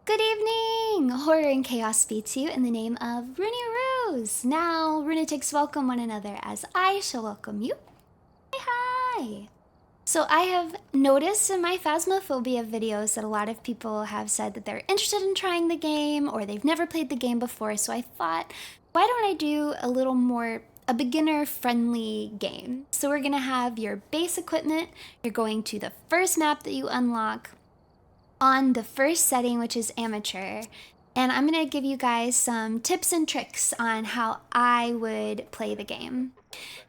Good evening! Horror and chaos speaks to you in the name of Runie Rose. Now, lunatics welcome one another as I shall welcome you. Hi! So I have noticed in my Phasmophobia videos that a lot of people have said that they're interested in trying the game or they've never played the game before, so I thought, why don't I do a little more a beginner-friendly game? So we're gonna have your base equipment. You're going to the first map that you unlock on the first setting, which is amateur, and I'm gonna give you guys some tips and tricks on how I would play the game.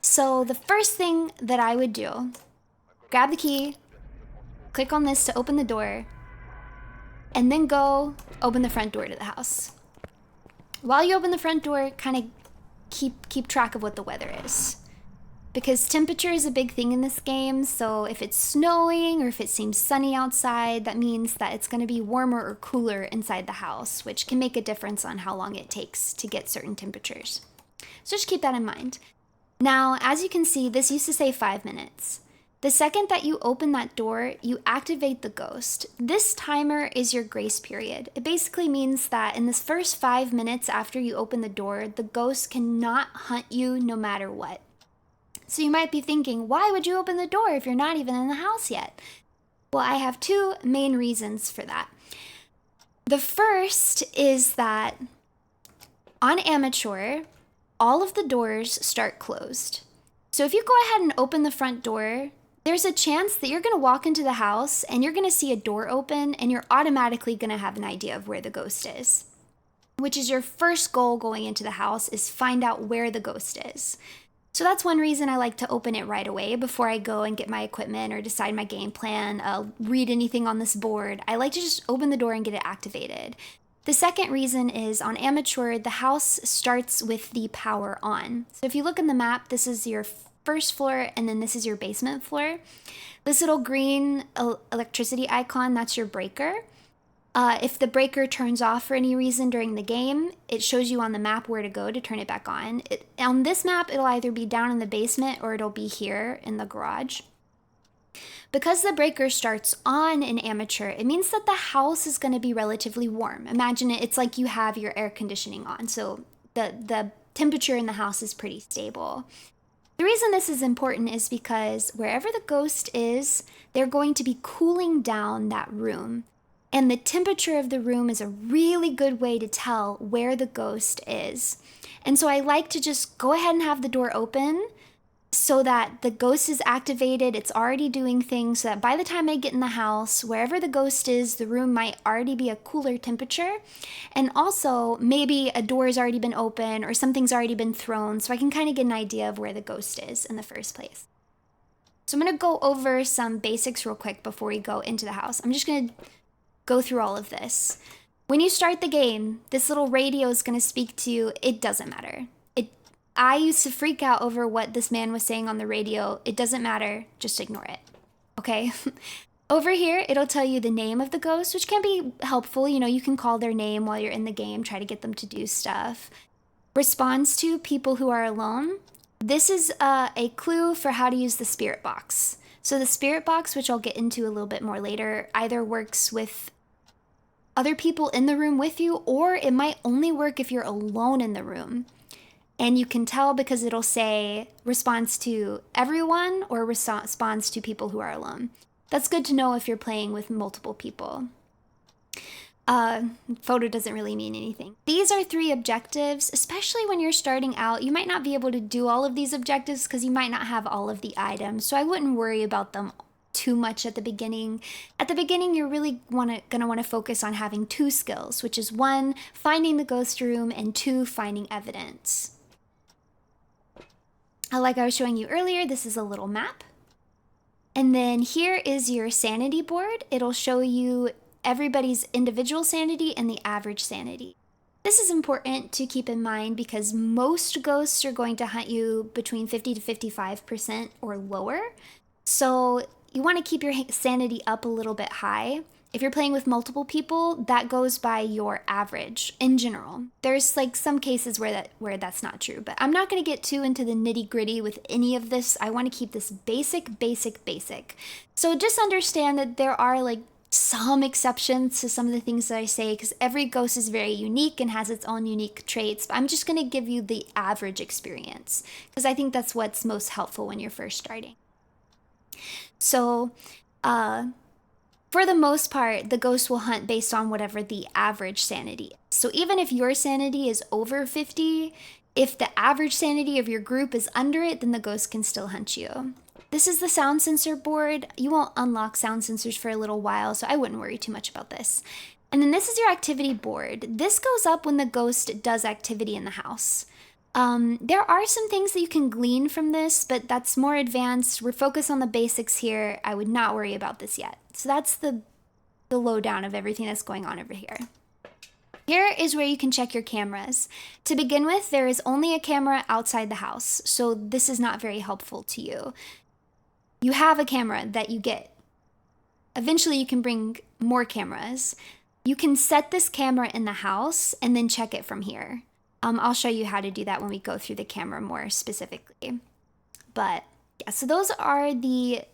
So the first thing that I would do, grab the key, click on this to open the door, and then go open the front door to the house. While you open the front door, kind of keep track of what the weather is, because temperature is a big thing in this game. So if it's snowing or if it seems sunny outside, that means that it's going to be warmer or cooler inside the house, which can make a difference on how long it takes to get certain temperatures. So just keep that in mind. Now, as you can see, this used to say 5 minutes. The second that you open that door, you activate the ghost. This timer is your grace period. It basically means that in this first 5 minutes after you open the door, the ghost cannot hunt you no matter what. So you might be thinking, why would you open the door if you're not even in the house yet? Well, I have two main reasons for that. The first is that on amateur, all of the doors start closed. So if you go ahead and open the front door, there's a chance that you're going to walk into the house and you're going to see a door open and you're automatically going to have an idea of where the ghost is, which is your first goal going into the house, is find out where the ghost is. So that's one reason I like to open it right away before I go and get my equipment or decide my game plan, read anything on this board. I like to just open the door and get it activated. The second reason is on amateur, the house starts with the power on. So if you look in the map, this is your first floor and then this is your basement floor. This little green electricity icon, that's your breaker. If the breaker turns off for any reason during the game, it shows you on the map where to go to turn it back on. On this map, it'll either be down in the basement or it'll be here in the garage. Because the breaker starts on in amateur, it means that the house is going to be relatively warm. Imagine it's like you have your air conditioning on, so the temperature in the house is pretty stable. The reason this is important is because wherever the ghost is, they're going to be cooling down that room. And the temperature of the room is a really good way to tell where the ghost is. And so I like to just go ahead and have the door open so that the ghost is activated, it's already doing things, so that by the time I get in the house, wherever the ghost is, the room might already be a cooler temperature. And also, maybe a door has already been open or something's already been thrown, so I can kind of get an idea of where the ghost is in the first place. So I'm going to go over some basics real quick before we go into the house. I'm just going to go through all of this. When you start the game, this little radio is going to speak to you. It doesn't matter. I used to freak out over what this man was saying on the radio. It doesn't matter. Just ignore it. Okay? Over here, it'll tell you the name of the ghost, which can be helpful. You know, you can call their name while you're in the game, try to get them to do stuff. Responds to people who are alone. This is a clue for how to use the spirit box. So the spirit box, which I'll get into a little bit more later, either works with other people in the room with you, or it might only work if you're alone in the room. And you can tell because it'll say responds to everyone or responds to people who are alone. That's good to know if you're playing with multiple people. Photo doesn't really mean anything. These are 3 objectives, especially when you're starting out. You might not be able to do all of these objectives because you might not have all of the items. So I wouldn't worry about them too much at the beginning. At the beginning, you're really gonna want to focus on having 2 skills, which is 1, finding the ghost room, and 2, finding evidence. Like I was showing you earlier, this is a little map. And then here is your sanity board. It'll show you everybody's individual sanity and the average sanity. This is important to keep in mind because most ghosts are going to hunt you between 50 to 55% or lower. So you want to keep your sanity up a little bit high. If you're playing with multiple people, that goes by your average in general. There's like some cases where that's not true, but I'm not going to get too into the nitty-gritty with any of this. I want to keep this basic. So just understand that there are like some exceptions to some of the things that I say, because every ghost is very unique and has its own unique traits. But I'm just going to give you the average experience, because I think that's what's most helpful when you're first starting. So, for the most part, the ghost will hunt based on whatever the average sanity is. So even if your sanity is over 50, if the average sanity of your group is under it, then the ghost can still hunt you. This is the sound sensor board. You won't unlock sound sensors for a little while, so I wouldn't worry too much about this. And then this is your activity board. This goes up when the ghost does activity in the house. There are some things that you can glean from this, but that's more advanced. We're focused on the basics here. I would not worry about this yet. So that's the lowdown of everything that's going on over here. Here is where you can check your cameras. To begin with, there is only a camera outside the house, so this is not very helpful to you. You have a camera that you get. Eventually, you can bring more cameras. You can set this camera in the house and then check it from here. I'll show you how to do that when we go through the camera more specifically. But yeah, so those are the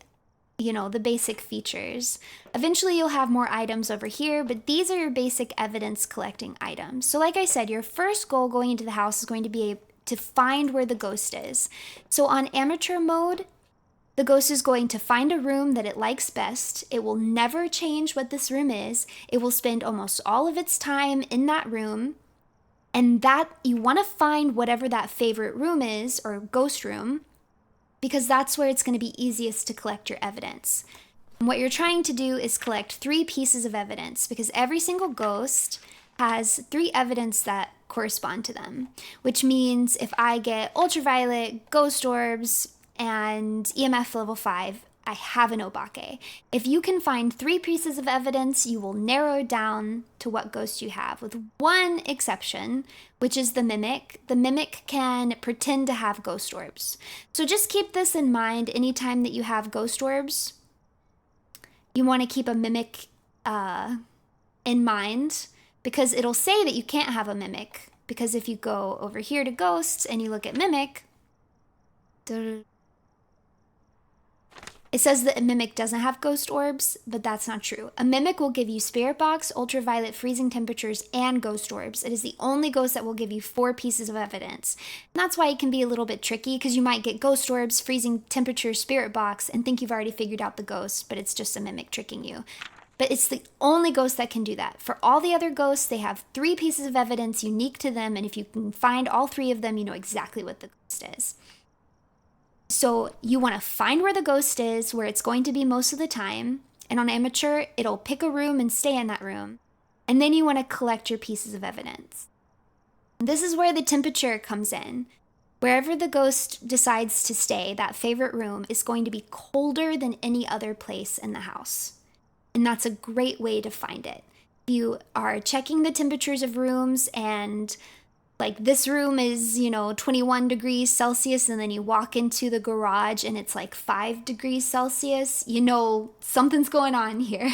basic features. Eventually you'll have more items over here, but these are your basic evidence collecting items. So like I said, your first goal going into the house is going to be to find where the ghost is. So on amateur mode, the ghost is going to find a room that it likes best. It will never change what this room is. It will spend almost all of its time in that room. And that you want to find whatever that favorite room is, or ghost room, because that's where it's going to be easiest to collect your evidence. And what you're trying to do is collect 3 pieces of evidence, because every single ghost has 3 evidence that correspond to them, which means if I get ultraviolet, ghost orbs, and EMF level 5, I have an obake. If you can find 3 pieces of evidence, you will narrow down to what ghost you have, with one exception, which is the mimic. The mimic can pretend to have ghost orbs. So just keep this in mind anytime that you have ghost orbs. You want to keep a mimic in mind, because it'll say that you can't have a mimic. Because if you go over here to ghosts and you look at mimic, it says that a mimic doesn't have ghost orbs, but that's not true. A mimic will give you spirit box, ultraviolet, freezing temperatures, and ghost orbs. It is the only ghost that will give you 4 pieces of evidence. And that's why it can be a little bit tricky, because you might get ghost orbs, freezing temperature, spirit box, and think you've already figured out the ghost, but it's just a mimic tricking you. But it's the only ghost that can do that. For all the other ghosts, they have 3 pieces of evidence unique to them, and if you can find all 3 of them, you know exactly what the ghost is. So you want to find where the ghost is, where it's going to be most of the time. And on amateur, it'll pick a room and stay in that room. And then you want to collect your pieces of evidence. This is where the temperature comes in. Wherever the ghost decides to stay, that favorite room is going to be colder than any other place in the house. And that's a great way to find it. You are checking the temperatures of rooms, and like this room is, 21 degrees Celsius, and then you walk into the garage and it's like 5 degrees Celsius, something's going on here.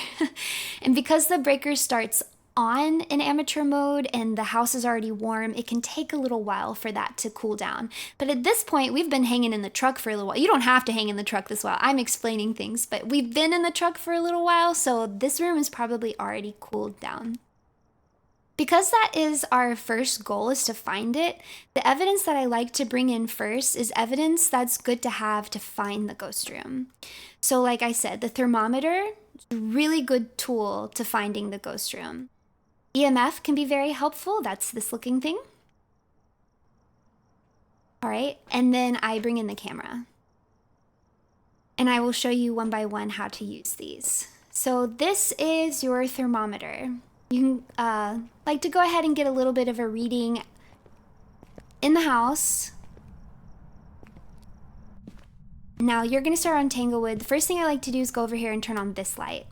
And because the breaker starts on in amateur mode and the house is already warm, it can take a little while for that to cool down. But at this point, we've been hanging in the truck for a little while. You don't have to hang in the truck this while. I'm explaining things, but we've been in the truck for a little while, so this room is probably already cooled down. Because that is our first goal, is to find it, the evidence that I like to bring in first is evidence that's good to have to find the ghost room. So like I said, the thermometer is a really good tool to finding the ghost room. EMF can be very helpful. That's this looking thing. All right, and then I bring in the camera. And I will show you one by one how to use these. So this is your thermometer. You can like to go ahead and get a little bit of a reading in the house. Now you're going to start on Tanglewood. The first thing I like to do is go over here and turn on this light.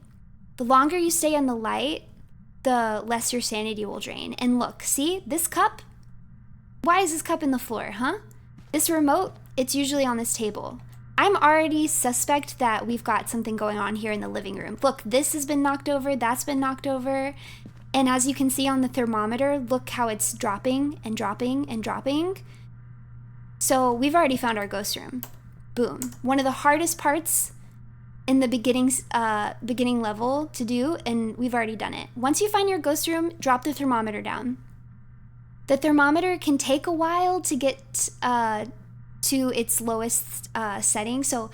The longer you stay on the light, the less your sanity will drain. And look, see this cup? Why is this cup in the floor, huh? This remote, it's usually on this table. I'm already suspect that we've got something going on here in the living room. Look, this has been knocked over, that's been knocked over. And as you can see on the thermometer, look how it's dropping and dropping and dropping. So we've already found our ghost room. Boom. One of the hardest parts in the beginning level to do, and we've already done it. Once you find your ghost room, drop the thermometer down. The thermometer can take a while to get to its lowest setting, so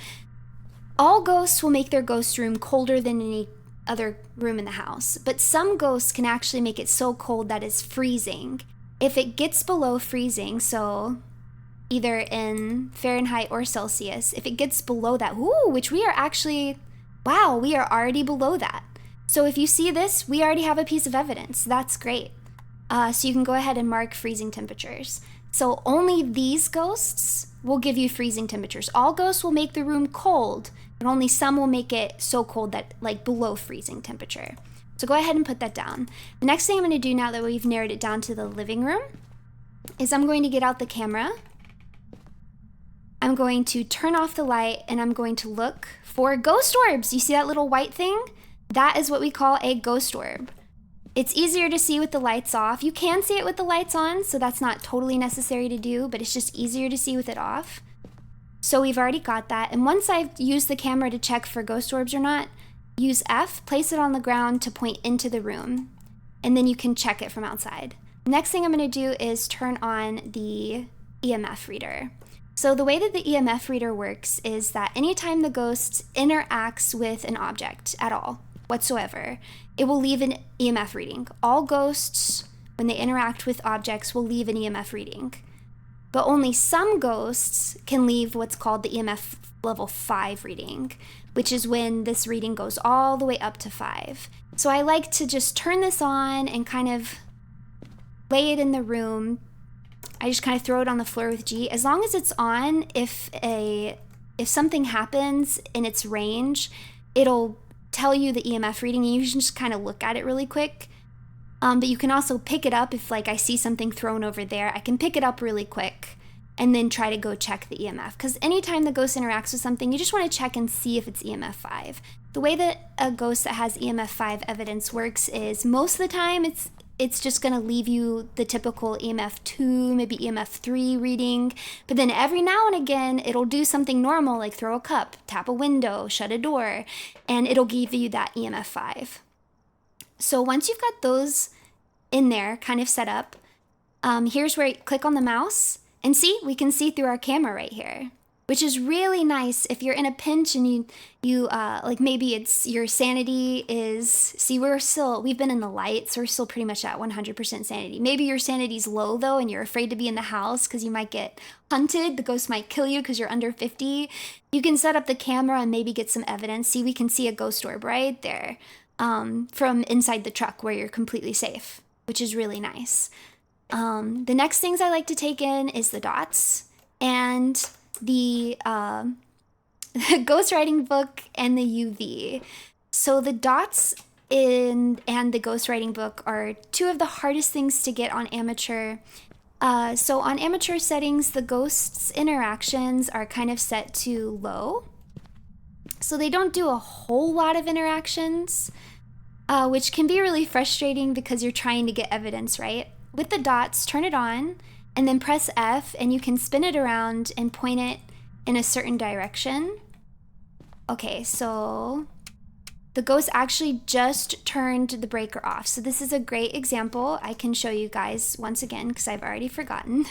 all ghosts will make their ghost room colder than any other room in the house, but some ghosts can actually make it so cold that it's freezing. If it gets below freezing, so either in Fahrenheit or Celsius, if it gets below that, which we are actually, wow, we are already below that. So if you see this, we already have a piece of evidence. That's great. So you can go ahead and mark freezing temperatures. So only these ghosts will give you freezing temperatures. All ghosts will make the room cold, but only some will make it so cold that like below freezing temperature. So go ahead and put that down. The next thing I'm gonna do now that we've narrowed it down to the living room is I'm going to get out the camera. I'm going to turn off the light and I'm going to look for ghost orbs. You see that little white thing? That is what we call a ghost orb. It's easier to see with the lights off. You can see it with the lights on, so that's not totally necessary to do, but it's just easier to see with it off. So we've already got that. And once I've used the camera to check for ghost orbs or not, use F, place it on the ground to point into the room, and then you can check it from outside. Next thing I'm gonna do is turn on the EMF reader. So the way that the EMF reader works is that anytime the ghost interacts with an object at all, whatsoever, it will leave an EMF reading. All ghosts, when they interact with objects, will leave an EMF reading. But only some ghosts can leave what's called the EMF level 5 reading, which is when this reading goes all the way up to 5. So I like to just turn this on and kind of lay it in the room. I just kind of throw it on the floor with G. As long as it's on, if something happens in its range, it'll tell you the EMF reading, and you can just kind of look at it really quick. But you can also pick it up if like I see something thrown over there. I can pick it up really quick and then try to go check the EMF. Because anytime the ghost interacts with something, you just want to check and see if it's EMF 5. The way that a ghost that has EMF 5 evidence works is most of the time it's just going to leave you the typical EMF 2, maybe EMF 3 reading. But then every now and again, it'll do something normal like throw a cup, tap a window, shut a door, and it'll give you that EMF 5. So once you've got those in there kind of set up, here's where you click on the mouse and see, we can see through our camera right here, which is really nice if you're in a pinch and you like maybe it's your sanity is, see we've been in the light, so we're still pretty much at 100% sanity. Maybe your sanity's low though and you're afraid to be in the house because you might get hunted, the ghost might kill you because you're under 50. You can set up the camera and maybe get some evidence. See, we can see a ghost orb right there from inside the truck where you're completely safe, which is really nice. The next things I like to take in is the dots and the ghostwriting book and the UV. So the dots and the ghostwriting book are two of the hardest things to get on amateur. So on amateur settings, the ghost's interactions are kind of set to low. So they don't do a whole lot of interactions, which can be really frustrating because you're trying to get evidence, right? With the dots, turn it on and then press F and you can spin it around and point it in a certain direction. Okay, so the ghost actually just turned the breaker off. So this is a great example. I can show you guys once again because I've already forgotten.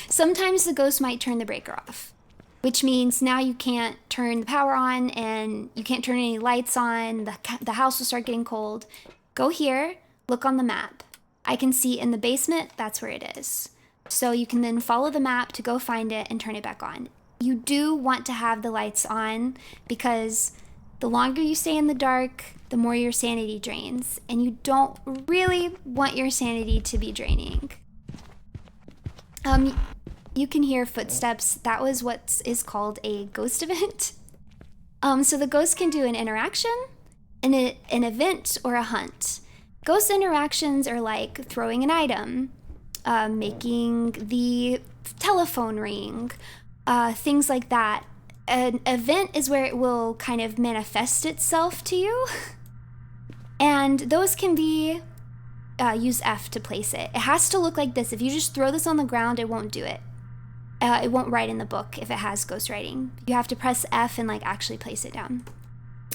Sometimes the ghost might turn the breaker off, which means now you can't turn the power on and you can't turn any lights on. The house will start getting cold. Go here, look on the map. I can see in the basement, that's where it is. So you can then follow the map to go find it and turn it back on. You do want to have the lights on because the longer you stay in the dark, the more your sanity drains. And you don't really want your sanity to be draining. You can hear footsteps. That was what is called a ghost event. So the ghost can do an interaction, an event, or a hunt. Ghost interactions are like throwing an item, making the telephone ring, things like that. An event is where it will kind of manifest itself to you. And those can be, use F to place it. It has to look like this. If you just throw this on the ground, it won't do it. It won't write in the book if it has ghostwriting. You have to press F and like actually place it down.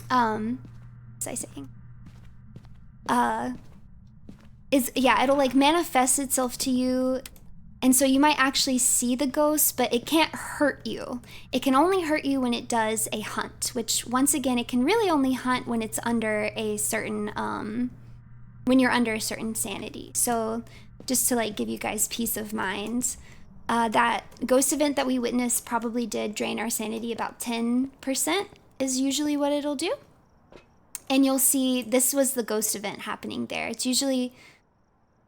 What's I saying? It'll like manifest itself to you, and so you might actually see the ghost, but it can't hurt you. It can only hurt you when it does a hunt, which once again, it can really only hunt when it's under a certain, when you're under a certain sanity. So just to like give you guys peace of mind, that ghost event that we witnessed probably did drain our sanity about 10% is usually what it'll do. And you'll see this was the ghost event happening there. It's usually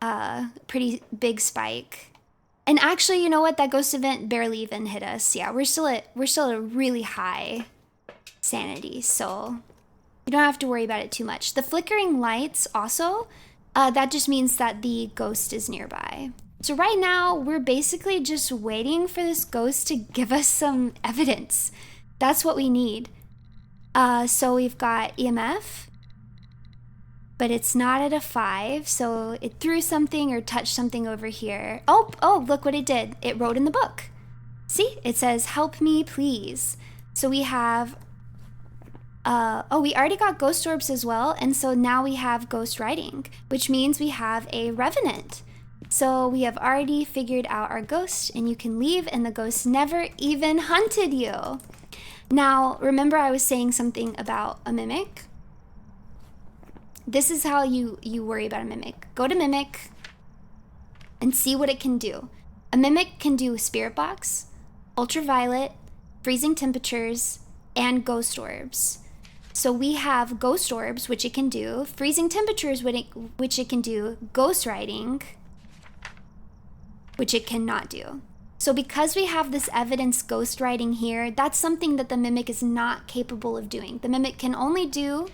a pretty big spike. And actually, you know what? That ghost event barely even hit us. Yeah, we're still at a really high sanity, so you don't have to worry about it too much. The flickering lights also, that just means that the ghost is nearby. So right now, we're basically just waiting for this ghost to give us some evidence. That's what we need. So we've got EMF, but it's not at a 5, so it threw something or touched something over here. Oh, look what it did. It wrote in the book. See, it says, "Help me, please." So we have, we already got ghost orbs as well, and so now we have ghost writing, which means we have a revenant. So we have already figured out our ghost, and you can leave, and the ghost never even hunted you. Now, remember I was saying something about a mimic? This is how you worry about a mimic. Go to mimic and see what it can do. A mimic can do spirit box, ultraviolet, freezing temperatures, and ghost orbs. So we have ghost orbs, which it can do, freezing temperatures, which it can do, ghost writing, which it cannot do. So because we have this evidence ghost writing here, that's something that the mimic is not capable of doing. The mimic can only do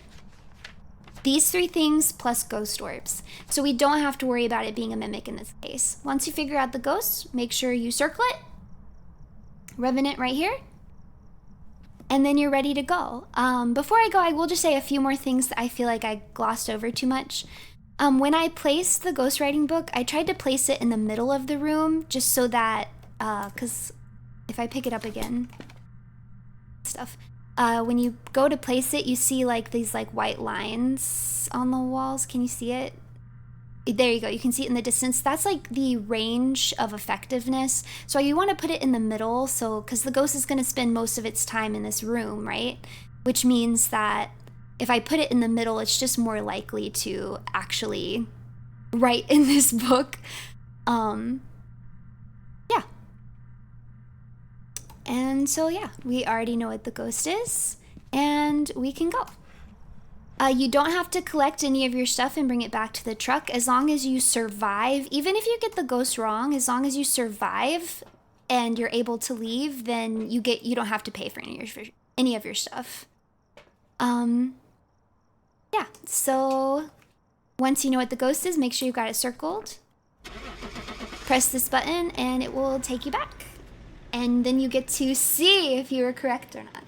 these 3 things plus ghost orbs. So we don't have to worry about it being a mimic in this case. Once you figure out the ghost, make sure you circle it, revenant right here, and then you're ready to go. Before I go, I will just say a few more things that I feel like I glossed over too much. When I placed the ghostwriting book, I tried to place it in the middle of the room just so that, because if I pick it up again, when you go to place it, you see like these like white lines on the walls. Can you see it? There you go. You can see it in the distance. That's like the range of effectiveness. So you want to put it in the middle, so because the ghost is going to spend most of its time in this room, right? Which means that if I put it in the middle, it's just more likely to actually write in this book. Yeah. And so yeah, we already know what the ghost is, and we can go. You don't have to collect any of your stuff and bring it back to the truck as long as you survive. Even if you get the ghost wrong, as long as you survive and you're able to leave, then you don't have to pay for any of your stuff. Yeah, so once you know what the ghost is, make sure you've got it circled. Press this button and it will take you back. And then you get to see if you were correct or not.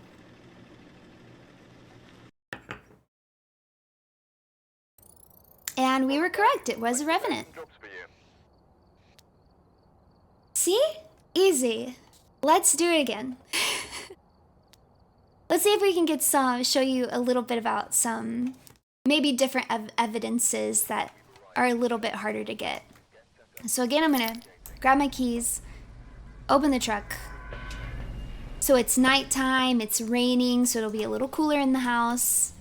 And we were correct, it was a revenant. See? Easy. Let's do it again. Let's see if we can get show you a little bit about some maybe different evidences that are a little bit harder to get. So again, I'm gonna grab my keys, open the truck. So it's nighttime, it's raining, so it'll be a little cooler in the house.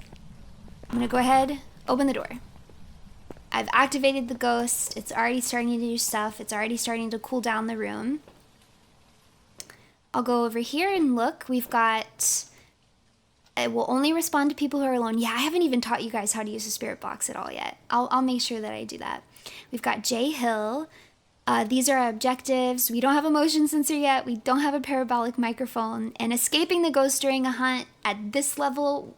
I'm gonna go ahead, open the door. I've activated the ghost. It's already starting to do stuff. It's already starting to cool down the room. I'll go over here and look. We've got, it will only respond to people who are alone. Yeah, I haven't even taught you guys how to use a spirit box at all yet. I'll make sure that I do that. We've got J Hill. These are our objectives. We don't have a motion sensor yet. We don't have a parabolic microphone. And escaping the ghost during a hunt at this level,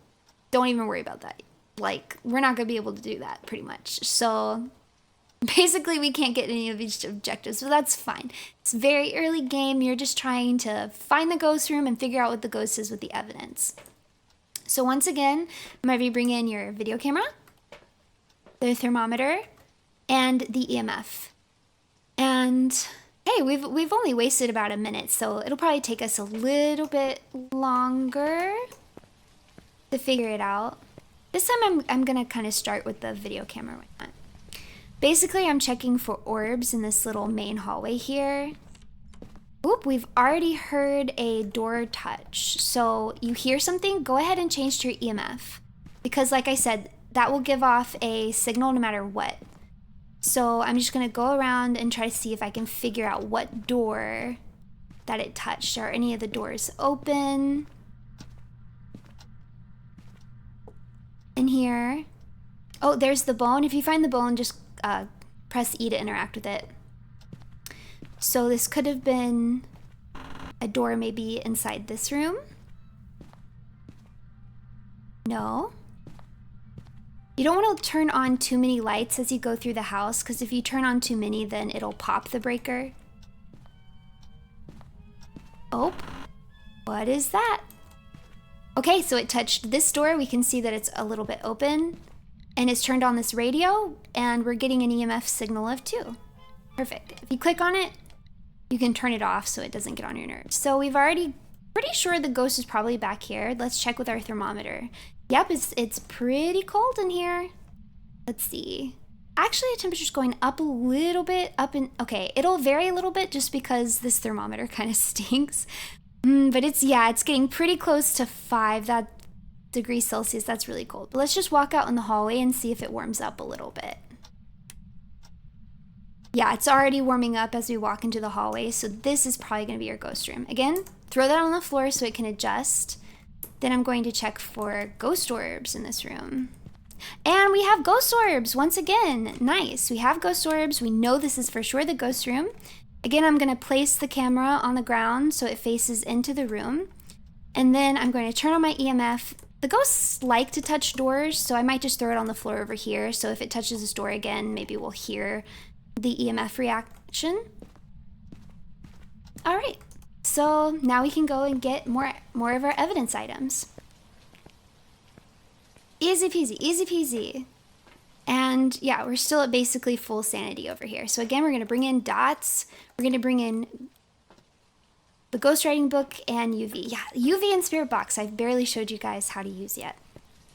don't even worry about that. Like, we're not going to be able to do that, pretty much. So, basically, we can't get any of these objectives, but that's fine. It's a very early game. You're just trying to find the ghost room and figure out what the ghost is with the evidence. So, once again, I'm going to bring in your video camera, the thermometer, and the EMF. And, hey, we've only wasted about a minute, so it'll probably take us a little bit longer. to figure it out. This time I'm gonna kind of start with the video camera. Basically, I'm checking for orbs in this little main hallway here. Oop, we've already heard a door touch. So you hear something, go ahead and change to your EMF. Because like I said, that will give off a signal no matter what. So I'm just gonna go around and try to see if I can figure out what door that it touched. Are any of the doors open? In here. Oh, there's the bone. If you find the bone, just press E to interact with it. So this could have been a door maybe inside this room. No. You don't want to turn on too many lights as you go through the house, because if you turn on too many, then it'll pop the breaker. Oh, what is that? Okay, so it touched this door. We can see that it's a little bit open, and it's turned on this radio, and we're getting an EMF signal of 2. Perfect. If you click on it, you can turn it off so it doesn't get on your nerves. So we've already, pretty sure the ghost is probably back here. Let's check with our thermometer. Yep, it's pretty cold in here. Let's see. Actually, the temperature's going up a little bit, okay, it'll vary a little bit just because this thermometer kind of stinks. But it's getting pretty close to 5 degrees Celsius. That's really cold. But let's just walk out in the hallway and see if it warms up a little bit. Yeah, it's already warming up as we walk into the hallway, so this is probably going to be your ghost room. Again, throw that on the floor so it can adjust. Then I'm going to check for ghost orbs in this room. And we have ghost orbs once again. Nice. We have ghost orbs. We know this is for sure the ghost room. Again, I'm going to place the camera on the ground so it faces into the room. And then I'm going to turn on my EMF. The ghosts like to touch doors, so I might just throw it on the floor over here. So if it touches this door again, maybe we'll hear the EMF reaction. All right. So now we can go and get more of our evidence items. Easy peasy, easy peasy. And yeah, we're still at basically full sanity over here. So again, we're going to bring in dots. We're going to bring in the ghostwriting book and UV. Yeah, UV and spirit box I've barely showed you guys how to use yet.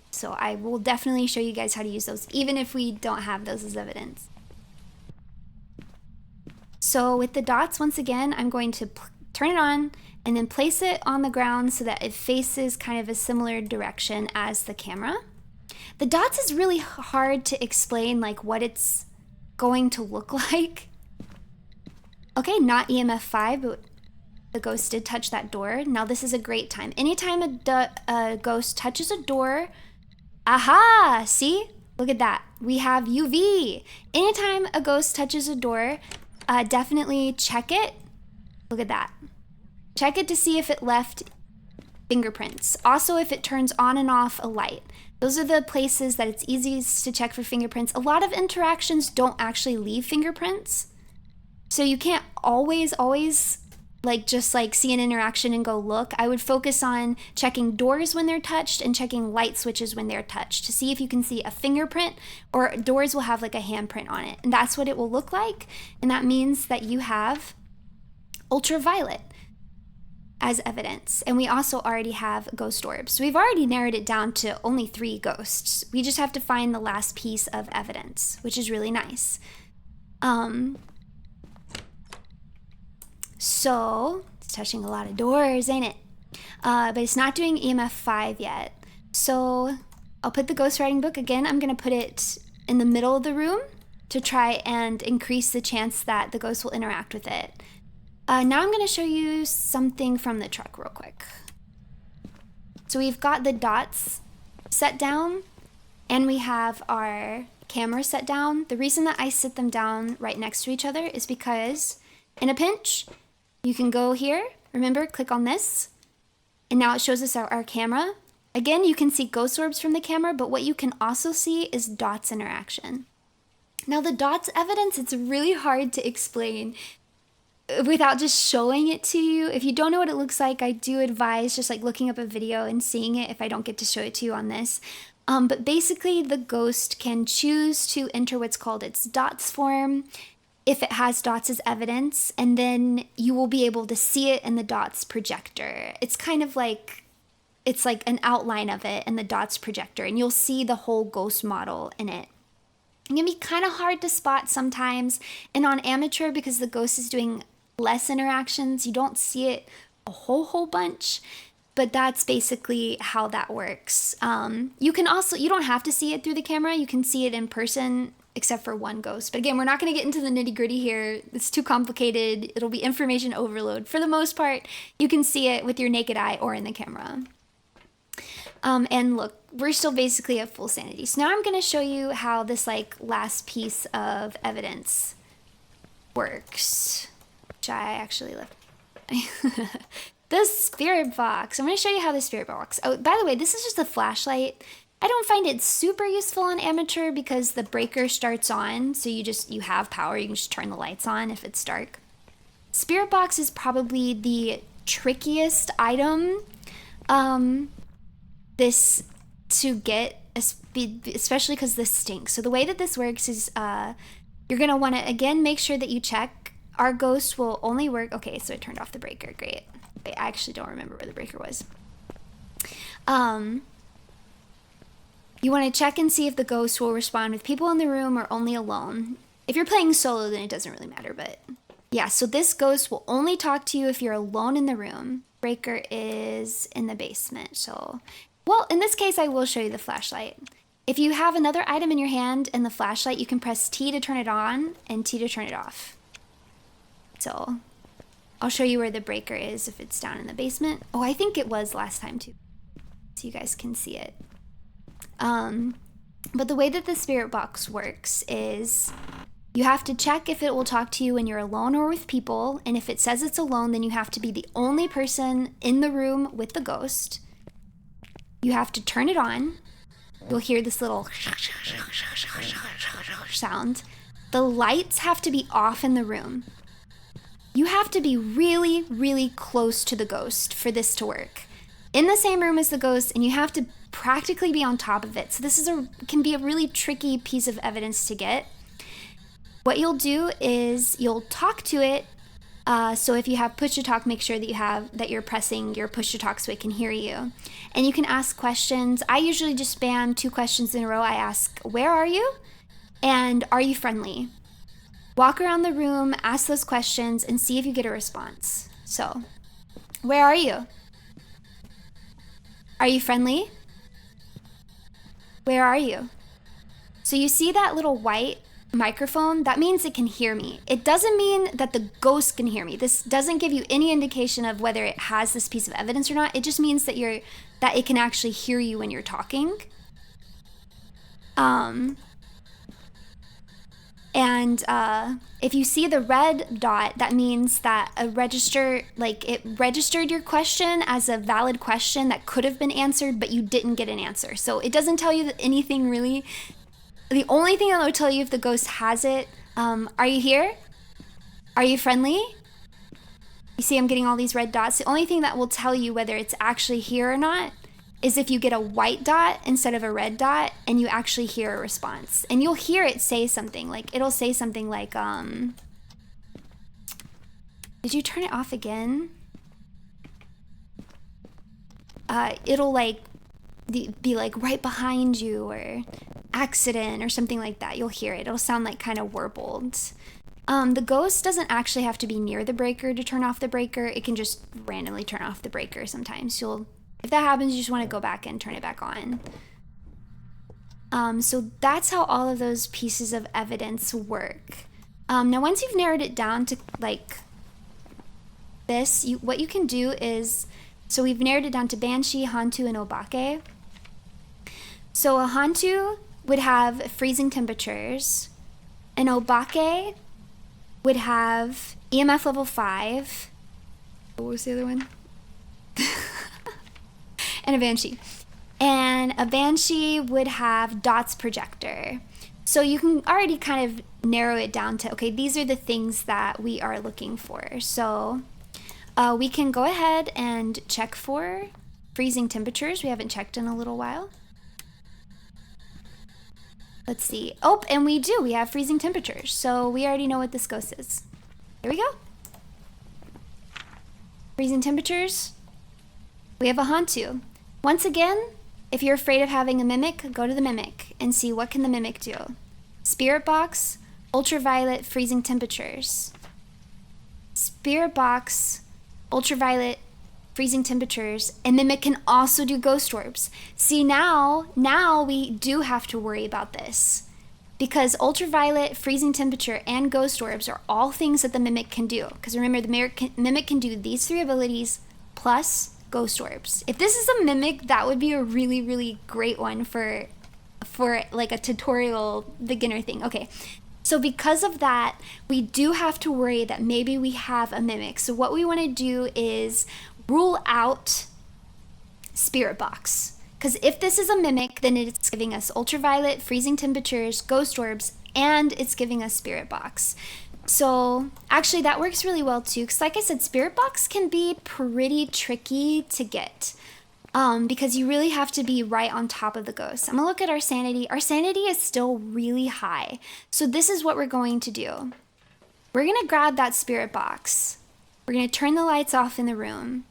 So I will definitely show you guys how to use those, even if we don't have those as evidence. So with the dots, once again, I'm going to turn it on and then place it on the ground so that it faces kind of a similar direction as the camera. The dots is really hard to explain, like what it's going to look like. Okay, not EMF 5, but the ghost did touch that door. Now this is a great time. Anytime a ghost touches a door, aha, see? Look at that. We have UV. Anytime a ghost touches a door, definitely check it. Look at that. Check it to see if it left fingerprints. Also, if it turns on and off a light. Those are the places that it's easiest to check for fingerprints. A lot of interactions don't actually leave fingerprints. So you can't always just see an interaction and go look. I would focus on checking doors when they're touched and checking light switches when they're touched to see if you can see a fingerprint, or doors will have like a handprint on it. And that's what it will look like. And that means that you have ultraviolet as evidence. And we also already have ghost orbs. So we've already narrowed it down to only 3 ghosts. We just have to find the last piece of evidence, which is really nice. So it's touching a lot of doors, ain't it? But it's not doing EMF 5 yet. So I'll put the ghostwriting book again. I'm going to put it in the middle of the room to try and increase the chance that the ghost will interact with it. Now I'm going to show you something from the truck real quick. So we've got the dots set down, and we have our camera set down. The reason that I sit them down right next to each other is because in a pinch, you can go here, remember, click on this, and now it shows us our camera. Again, you can see ghost orbs from the camera, but what you can also see is dots interaction. Now the dots evidence, it's really hard to explain without just showing it to you. If you don't know what it looks like, I do advise just like looking up a video and seeing it if I don't get to show it to you on this. But basically the ghost can choose to enter what's called its dots form if it has dots as evidence, and then you will be able to see it in the dots projector. It's kind of like it's like an outline of it and the dots projector, and you'll see the whole ghost model in it. It can be kind of hard to spot sometimes, and on amateur, because the ghost is doing less interactions, you don't see it a whole bunch, but that's basically how that works. You don't have to see it through the camera, you can see it in person, except for one ghost. But again, we're not going to get into the nitty-gritty here. It's too complicated. It'll be information overload. For the most part, you can see it with your naked eye or in the camera. And look, we're still basically at full sanity. So now I'm going to show you how this like last piece of evidence works, which I actually left. The spirit box. I'm going to show you how the spirit box. Oh, by the way, this is just a flashlight. I don't find it super useful on amateur because the breaker starts on, so you have power. You can just turn the lights on if it's dark. Spirit box is probably the trickiest item this to get, especially because this stinks. So the way that this works is you're going to want to, again, make sure that you check. Our ghost will only work. Okay, so it turned off the breaker. Great. I actually don't remember where the breaker was. You want to check and see if the ghost will respond with people in the room or only alone. If you're playing solo, then it doesn't really matter, but yeah, so this ghost will only talk to you if you're alone in the room. Breaker is in the basement, so, well, in this case, I will show you the flashlight. If you have another item in your hand and the flashlight, you can press T to turn it on and T to turn it off. So I'll show you where the breaker is if it's down in the basement. Oh, I think it was last time too, so you guys can see it. But the way that the spirit box works is you have to check if it will talk to you when you're alone or with people, and if it says it's alone, then you have to be the only person in the room with the ghost. You have to turn it on. You'll hear this little sound. The lights have to be off in the room. You have to be really, really close to the ghost for this to work. In the same room as the ghost, and you have to practically be on top of it. So this can be a really tricky piece of evidence to get. What you'll do is you'll talk to it. So if you have push to talk, make sure that you're pressing your push to talk so it can hear you. And you can ask questions. I usually just spam 2 questions in a row. I ask, where are you? And are you friendly? Walk around the room, ask those questions, and see if you get a response. So, where are you? Are you friendly? Where are you? So you see that little white microphone? That means it can hear me. It doesn't mean that the ghost can hear me. This doesn't give you any indication of whether it has this piece of evidence or not. It just means that it can actually hear you when you're talking. If you see the red dot, that means that it registered your question as a valid question that could have been answered, but you didn't get an answer. So it doesn't tell you anything really. The only thing that will tell you if the ghost has it, are you here? Are you friendly? You see I'm getting all these red dots. The only thing that will tell you whether it's actually here or not is if you get a white dot instead of a red dot and you actually hear a response. And you'll hear it say something, like it'll say something like, did you turn it off again? It'll like be like right behind you or accident or something like that. You'll hear it. It'll sound like kind of warbled. The ghost doesn't actually have to be near the breaker to turn off the breaker. It can just randomly turn off the breaker sometimes. If that happens, you just want to go back and turn it back on. So that's how all of those pieces of evidence work. Now, once you've narrowed it down to like this, what you can do is, so we've narrowed it down to Banshee, Hantu, and Obake. So a Hantu would have freezing temperatures. An Obake would have EMF level 5. What was the other one? And a Banshee. And a Banshee would have dots projector. So you can already kind of narrow it down to, okay, these are the things that we are looking for. So we can go ahead and check for freezing temperatures. We haven't checked in a little while. Let's see. Oh, and we do. We have freezing temperatures. So we already know what this ghost is. Here we go. Freezing temperatures. We have a Hantu. Once again, if you're afraid of having a mimic, go to the mimic and see what can the mimic do. Spirit box, ultraviolet freezing temperatures. Spirit box, ultraviolet freezing temperatures, and mimic can also do ghost orbs. See, now we do have to worry about this, because ultraviolet, freezing temperature, and ghost orbs are all things that the mimic can do. Because remember, the mimic can do these 3 abilities plus ghost orbs. If this is a mimic, that would be a really, really great one for like a tutorial beginner thing. Okay, so because of that, we do have to worry that maybe we have a mimic. So what we want to do is rule out spirit box. Because if this is a mimic, then it's giving us ultraviolet, freezing temperatures, ghost orbs, and it's giving us spirit box. So actually that works really well too, because like I said, spirit box can be pretty tricky to get, because you really have to be right on top of the ghost. I'm gonna look at our sanity. Our sanity is still really high. So this is what we're going to do. We're gonna grab that spirit box. We're gonna turn the lights off in the room,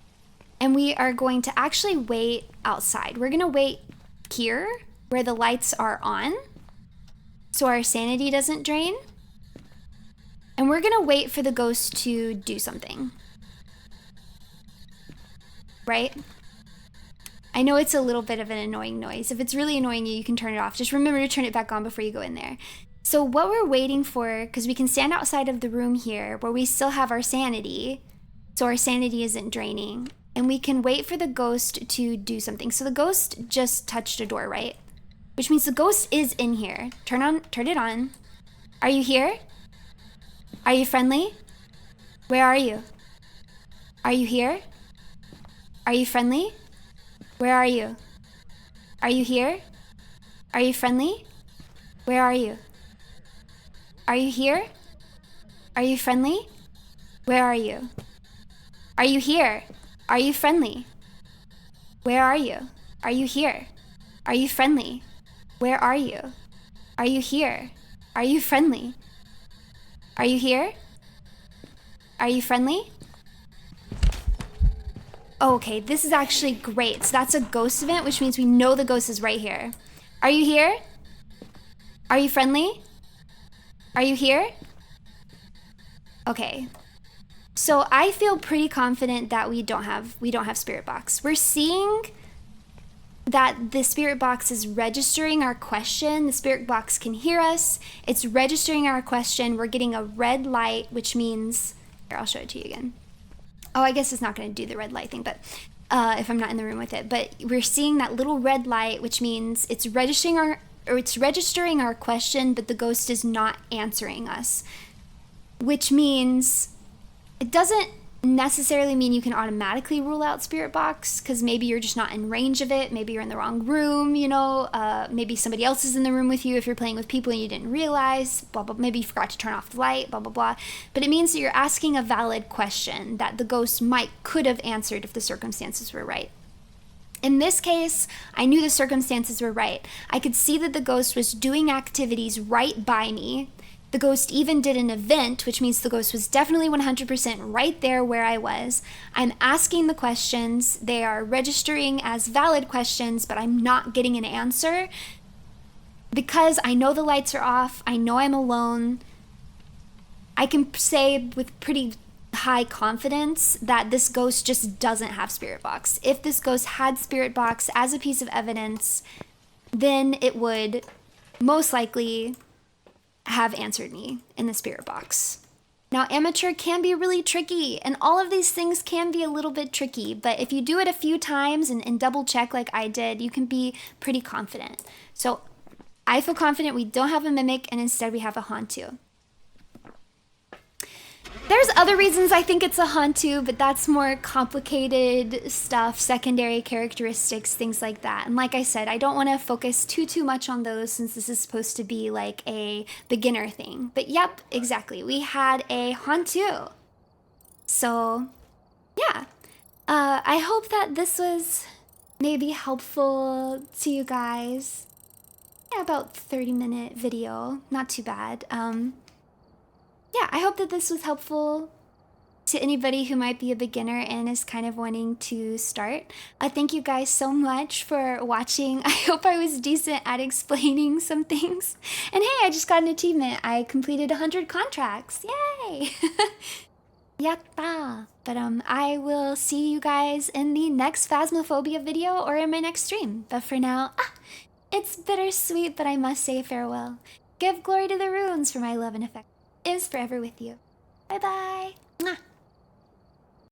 and we are going to actually wait outside. We're gonna wait here where the lights are on so our sanity doesn't drain. And we're gonna wait for the ghost to do something. Right? I know it's a little bit of an annoying noise. If it's really annoying you, you can turn it off. Just remember to turn it back on before you go in there. So what we're waiting for, because we can stand outside of the room here where we still have our sanity, so our sanity isn't draining, and we can wait for the ghost to do something. So the ghost just touched a door, right? Which means the ghost is in here. Turn it on. Are you here? Are you friendly? Where are you? Are you here? Are you friendly? Where are you? Are you here? Are you friendly? Where are you? Are you here? Are you friendly? Where are you? Are you here? Are you friendly? Where are you? Are you here? Are you friendly? Where are you? Are you here? Are you friendly? Are you here? Are you friendly? Oh, okay, this is actually great. So that's a ghost event, which means we know the ghost is right here. Are you here? Are you friendly? Are you here? Okay. So I feel pretty confident that we don't have spirit box. We're seeing that the spirit box is registering our question. The spirit box can hear us. It's registering our question. We're getting a red light, which means, here, I'll show it to you again. Oh, I guess it's not going to do the red light thing, but if I'm not in the room with it. But we're seeing that little red light, which means it's registering our question, but the ghost is not answering us. Which means it doesn't necessarily mean you can automatically rule out spirit box, because maybe you're just not in range of it. Maybe you're in the wrong room, you know, maybe somebody else is in the room with you if you're playing with people and you didn't realize, blah, blah, maybe you forgot to turn off the light, blah, blah, blah. But it means that you're asking a valid question that the ghost could have answered if the circumstances were right. In this case, I knew the circumstances were right. I could see that the ghost was doing activities right by me. The ghost even did an event, which means the ghost was definitely 100% right there where I was. I'm asking the questions. They are registering as valid questions, but I'm not getting an answer. Because I know the lights are off, I know I'm alone, I can say with pretty high confidence that this ghost just doesn't have spirit box. If this ghost had spirit box as a piece of evidence, then it would most likely have answered me in the spirit box. Now, amateur can be really tricky, and all of these things can be a little bit tricky, but if you do it a few times and double check like I did, you can be pretty confident. So I feel confident we don't have a mimic, and instead we have a Hantu. There's other reasons I think it's a Hantu, but that's more complicated stuff, secondary characteristics, things like that. And like I said, I don't want to focus too much on those since this is supposed to be like a beginner thing. But yep, exactly. We had a Hantu. So yeah, I hope that this was maybe helpful to you guys. Yeah, about 30-minute video, not too bad. Yeah, I hope that this was helpful to anybody who might be a beginner and is kind of wanting to start. Thank you guys so much for watching. I hope I was decent at explaining some things. And hey, I just got an achievement. I completed 100 contracts. Yay! Yatta! But I will see you guys in the next Phasmophobia video or in my next stream. But for now, it's bittersweet, but I must say farewell. Give glory to the runes, for my love and affection is forever with you. Bye-bye!